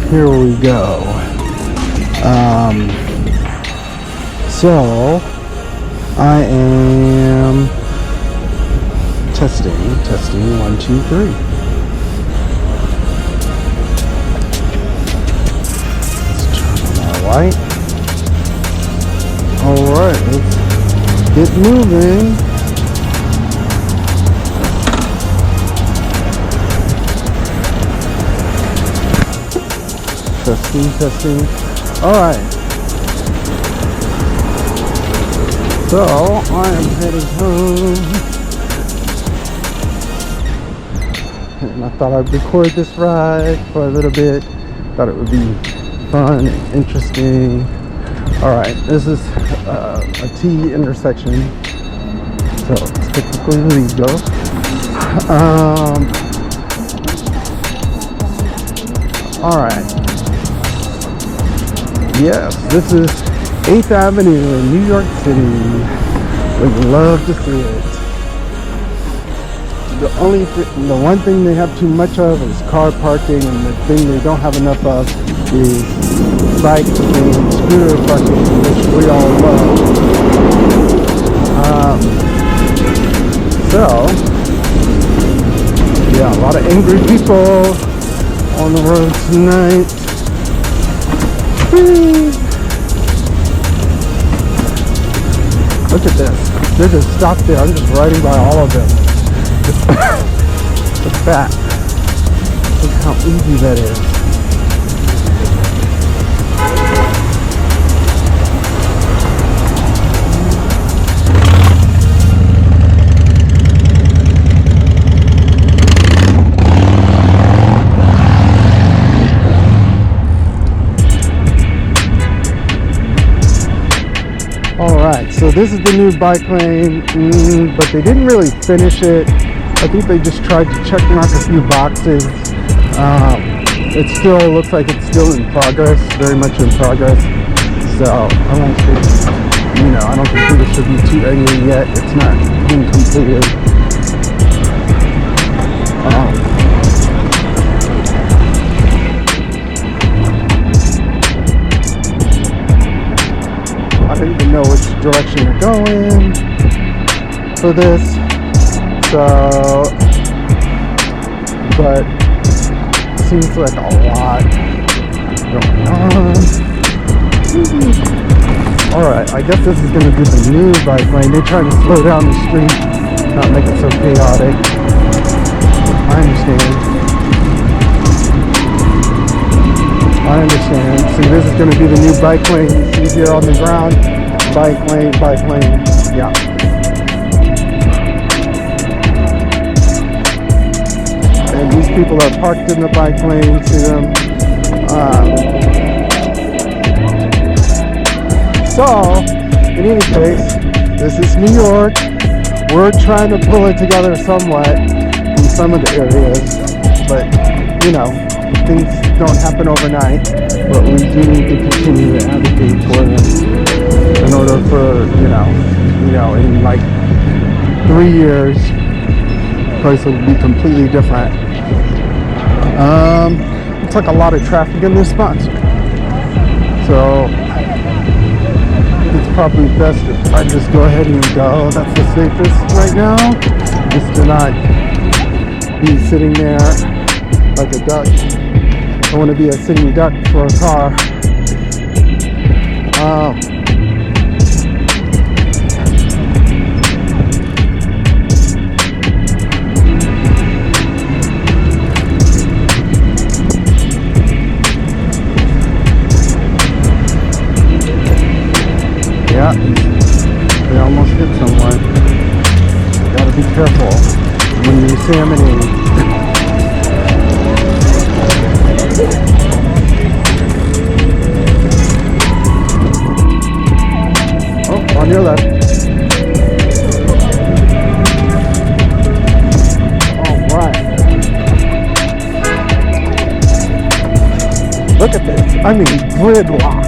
here we go. So I am testing 1 2 3. Let's turn on our light. All right, let's get moving. Testing. All right. So I am heading home. And I thought I'd record this ride for a little bit. Thought it would be fun and interesting. All right, this is a T intersection, so it's typically legal. All right. Yes, this is 8th Avenue in New York City. Would love to see it. The one thing they have too much of is car parking, and the thing they don't have enough of is bike and scooter parking, which we all love. So, yeah, a lot of angry people on the road tonight. Look at this. They're just stopped there. I'm just riding by all of them. Look at that. Look how easy that is. Alright, so this is the new bike lane, but they didn't really finish it. I think they just tried to check mark a few boxes. It still looks like it's still in progress, very much in progress. So I don't think people should be too angry yet. It's not being completed. I don't even know which direction they're going for this, but it seems like a lot going on. Alright, I guess this is going to be the new bike lane. They're trying to slow down the street, not make it so chaotic. I understand. See, this is going to be the new bike lane. You see here on the ground, bike lane, yeah. And these people are parked in the bike lane, see them. So, in any case, this is New York. We're trying to pull it together somewhat in some of the areas, but, things don't happen overnight, but we do need to continue to advocate for them in order for, in like 3 years, the place will be completely different. Looks like a lot of traffic in this spot, so it's probably best if I just go ahead and go. That's the safest right now, is to not be sitting there like a duck. I want to be a sitting duck for a car. Yeah, they almost hit someone. Gotta be careful when you're examining. Oh, on your left. Alright. Look at this. I mean, gridlock.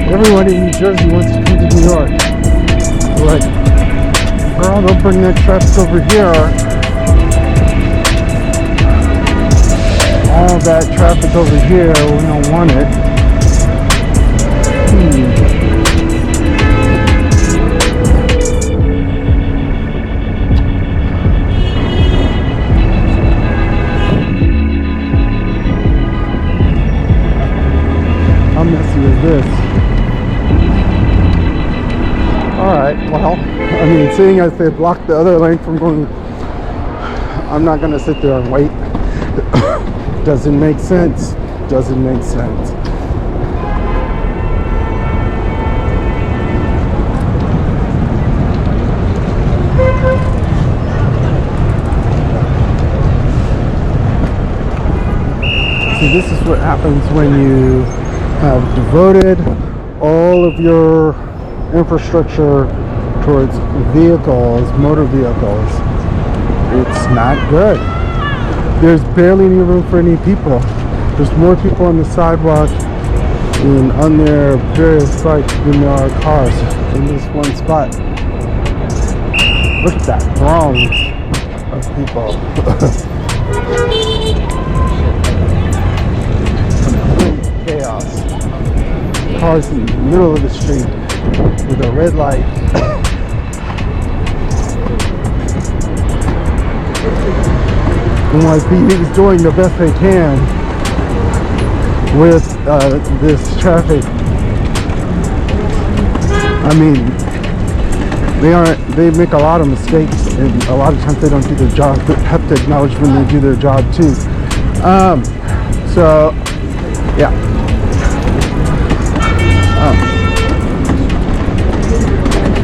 Everyone in New Jersey wants to come to New York. They're like, girl, don't bring that traffic over here. Oh have that traffic over here. We don't want it. How messy is this? Alright, well, I mean, seeing as they blocked the other lane from going, I'm not gonna sit there and wait. Doesn't make sense. Doesn't make sense. See, this is what happens when you have devoted all of your infrastructure towards vehicles, motor vehicles. It's not good. There's barely any room for any people. There's more people on the sidewalk and on their various bikes than there are cars in this one spot. Look at that throng of people. Complete chaos. Cars in the middle of the street with a red light. NYPD is doing the best they can with this traffic. I mean, they make a lot of mistakes, and a lot of times they don't do their job, but have to acknowledge when they do their job too. So yeah.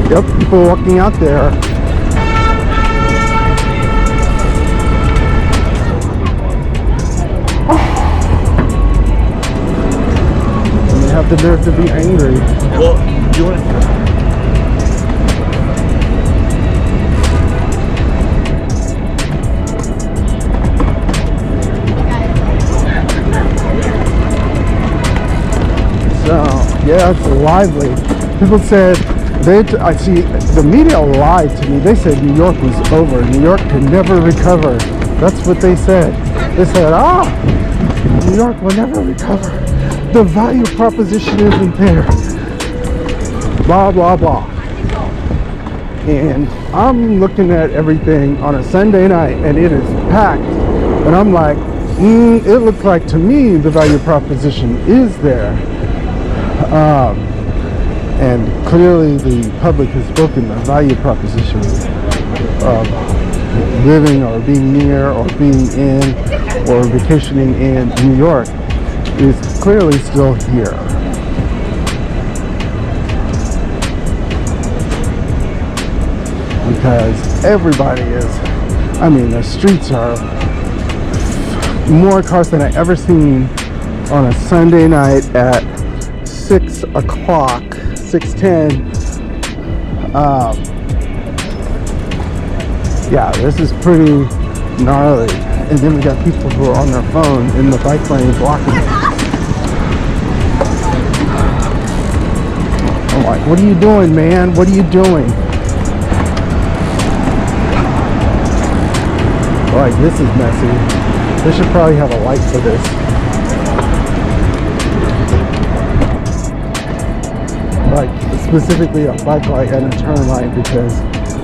Yep, people walking out there. And they have the nerve to be angry. Well, do you want to? So, yeah, it's lively. People said, I see the media lied to me. They said New York was over. New York could never recover. That's what they said. They said, New York will never recover. The value proposition isn't there. Blah, blah, blah. And I'm looking at everything on a Sunday night and it is packed. And I'm like, it looks like to me the value proposition is there. And clearly the public has spoken. The value proposition of living or being near or being in or vacationing in New York is clearly still here. Because everybody is, I mean, the streets are more cars than I ever seen on a Sunday night at 6 o'clock. 6:10. Yeah, this is pretty gnarly. And then we got people who are on their phone in the bike lane blocking it. I'm like, what are you doing, man? What are you doing? Like, this is messy. They should probably have a light for this. Like, specifically a bike light and a turn light, because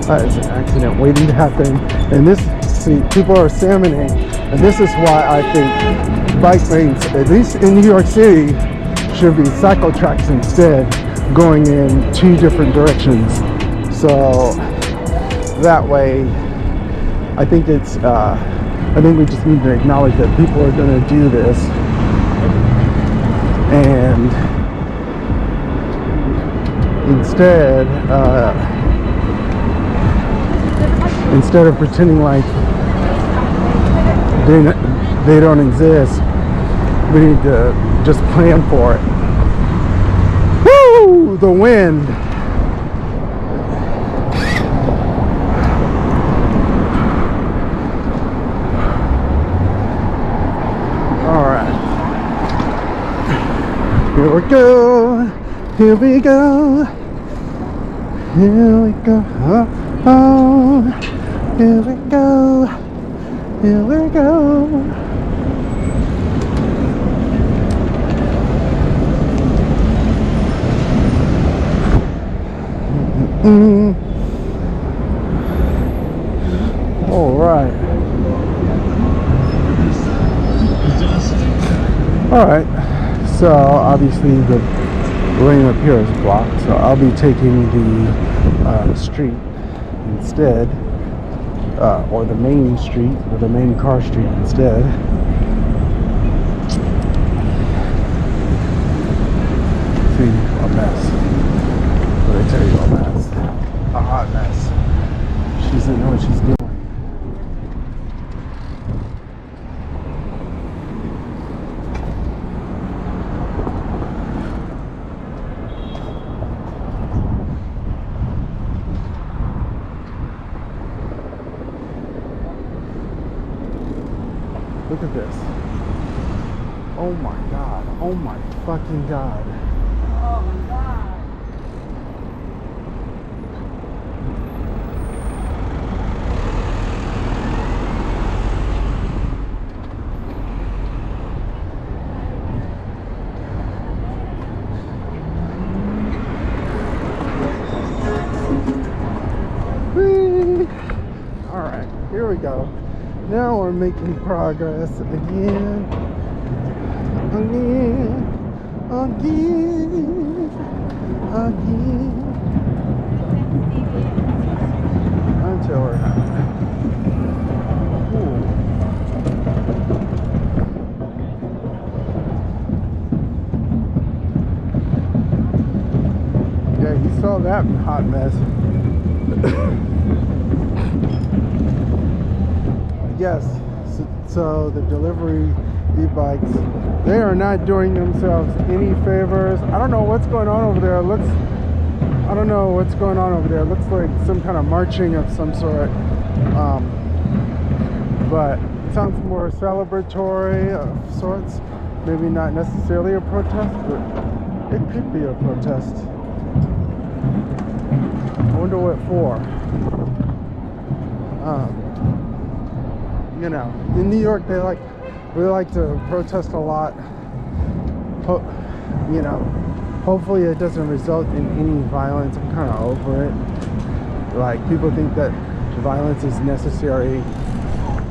that is an accident waiting to happen. And this, see, people are salmoning, and this is why I think bike lanes, at least in New York City, should be cycle tracks instead, going in two different directions. So that way, I think it's, I think we just need to acknowledge that people are going to do this, and instead of pretending like they don't exist, we need to just plan for it. Woo! The wind. All right. Here we go. Here we go. Here we go. Oh, here we go. Here we go. All right. All right. So obviously the lane up here is blocked, so I'll be taking the street instead, or the main street, or the main car street instead. See, a mess. What did I tell you, a mess? A hot mess. She doesn't know what she's doing. Look at this. Oh my god. Oh my fucking god. Oh my God. Whee! All right, here we go. Now we're making progress again. Until we're not. Yeah, you saw that hot mess. Yes, so the delivery e-bikes, they are not doing themselves any favors. I don't know what's going on over there. I don't know what's going on over there. It looks like some kind of marching of some sort. But it sounds more celebratory of sorts. Maybe not necessarily a protest, but it could be a protest. I wonder what for. You know, in New York, we like to protest a lot. You know, hopefully it doesn't result in any violence. I'm kind of over it. Like, people think that violence is necessary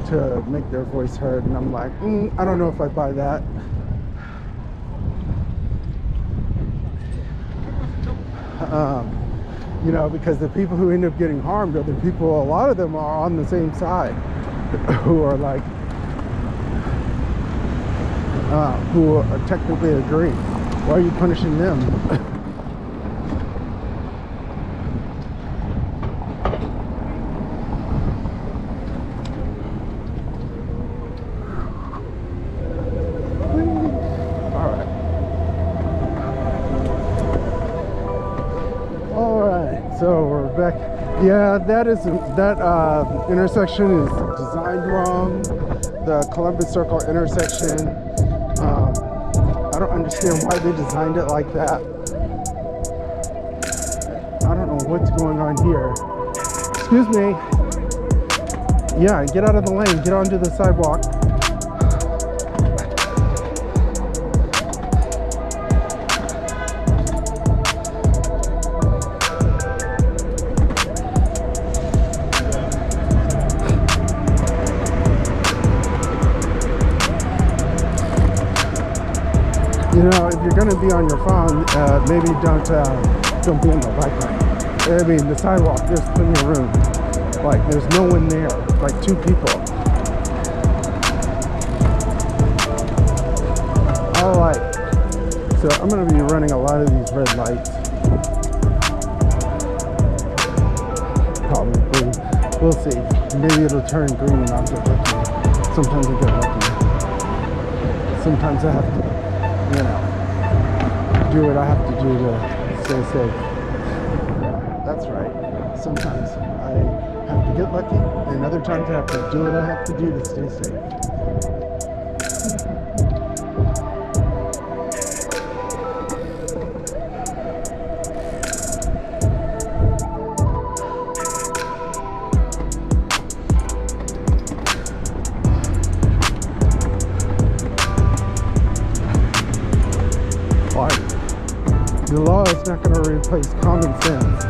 to make their voice heard, and I'm like, I don't know if I buy that. You know, because the people who end up getting harmed are the people, a lot of them are on the same side, who are like, who are technically agreeing. Why are you punishing them? So we're back. Yeah, that intersection is designed wrong. The Columbus Circle intersection. I don't understand why they designed it like that. I don't know what's going on here. Excuse me. Yeah, get out of the lane. Get onto the sidewalk. You know, if you're gonna be on your phone, maybe don't be on the bike lane. I mean, the sidewalk, there's plenty of room. Like, there's no one there, like 2 people. All right, so I'm gonna be running a lot of these red lights. Probably, we'll see. Maybe it'll turn green and I'll get lucky. Sometimes I get lucky. Sometimes I have to, you know, do what I have to do to stay safe. That's right. Sometimes I have to get lucky, and other times I have to do what I have to do to stay safe. The law is not going to replace common sense.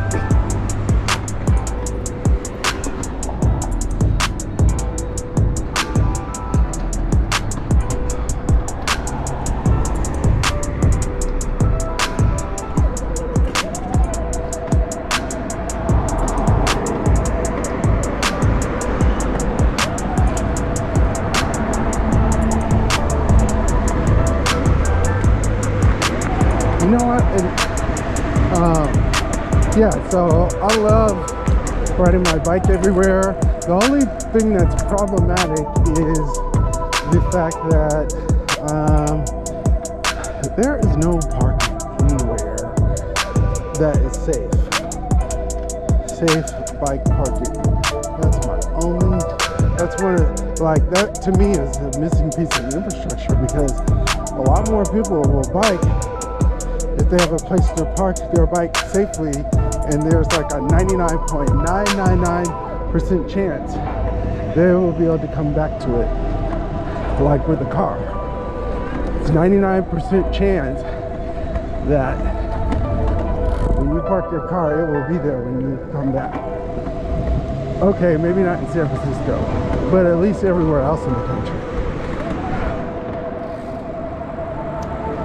You know what? And, yeah, so I love riding my bike everywhere. The only thing that's problematic is the fact that there is no parking anywhere that is safe. Safe bike parking. That's one of, like, that to me is the missing piece of infrastructure, because a lot more people will bike if they have a place to park their bike safely, and there's like a 99.999% chance they will be able to come back to it, like with a car. It's 99% chance that when you park your car, it will be there when you come back. Okay, maybe not in San Francisco, but at least everywhere else in the country.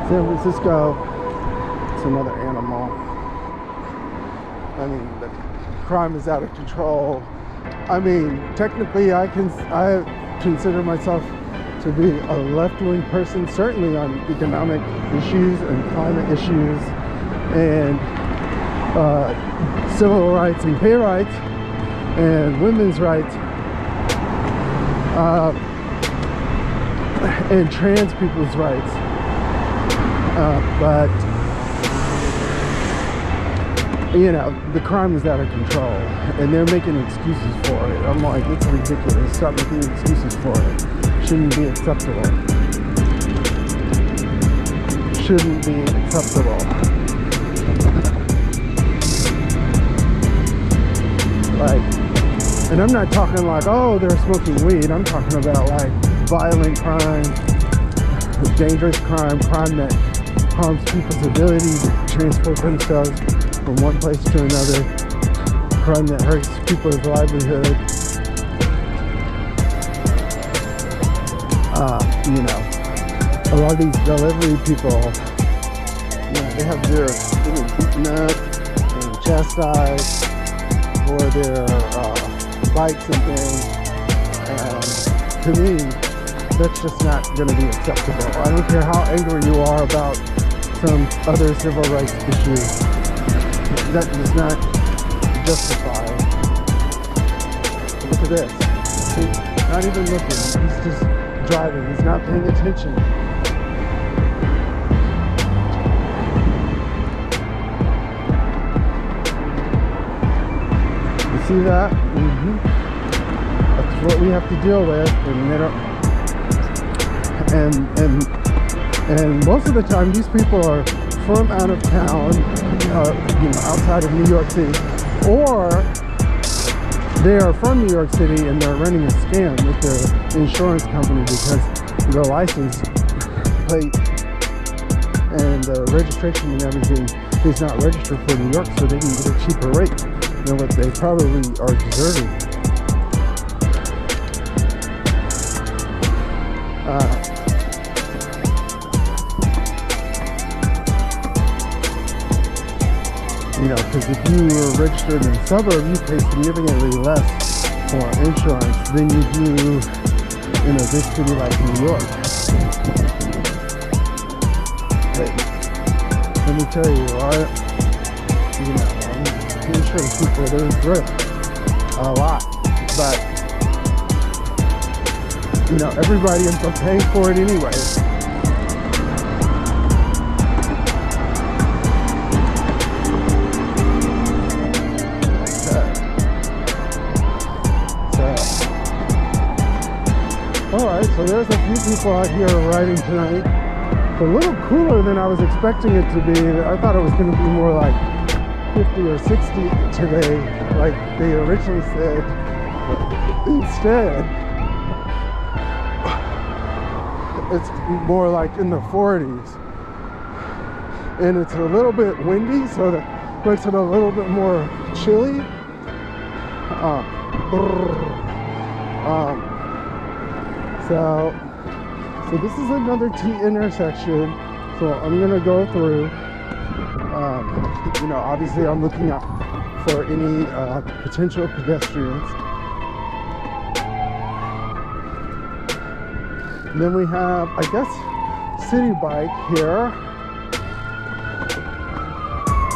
San Francisco, it's another animal. I mean, the crime is out of control. I mean, technically I consider myself to be a left-wing person, certainly on economic issues and climate issues and civil rights and pay rights and women's rights and trans people's rights, but you know, the crime is out of control and they're making excuses for it. I'm like, it's ridiculous. Stop making excuses for it. Shouldn't be acceptable. Shouldn't be acceptable. Like, and I'm not talking like, oh, they're smoking weed. I'm talking about like violent crime, dangerous crime that harms people's ability to transport themselves from one place to another, crime that hurts people's livelihood. You know, a lot of these delivery people, you know, they have their getting beaten up and chastised for their bikes and things, and to me, that's just not going to be acceptable. I don't care how angry you are about some other civil rights issues. That does not justify. Look at this. He's not even looking. He's just driving. He's not paying attention. You see that? Mm-hmm. That's what we have to deal with, and they don't. And most of the time, these people are from out of town, you know, outside of New York City, or they are from New York City and they're running a scam with their insurance company because the license plate and the registration and everything is not registered for New York, so they can get a cheaper rate than what they probably are deserving. You know, because if you were registered in a suburb, you pay significantly less for insurance than you do in a big city like New York. But let me tell you, insurance people, they thrift a lot, but you know, everybody ends up paying for it anyway. Alright, so there's a few people out here riding tonight. It's a little cooler than I was expecting it to be. I thought it was going to be more like 50 or 60 today, like they originally said. Instead, it's more like in the 40s. And it's a little bit windy, so that makes it a little bit more chilly. So this is another T intersection, so I'm gonna go through. You know, obviously I'm looking out for any potential pedestrians. And then we have, I guess, City Bike here.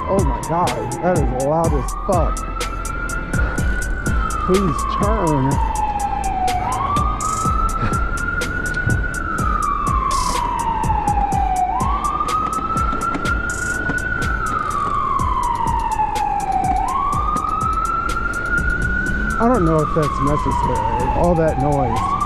Oh my god, that is loud as fuck. Please turn. I don't know if that's necessary, all that noise.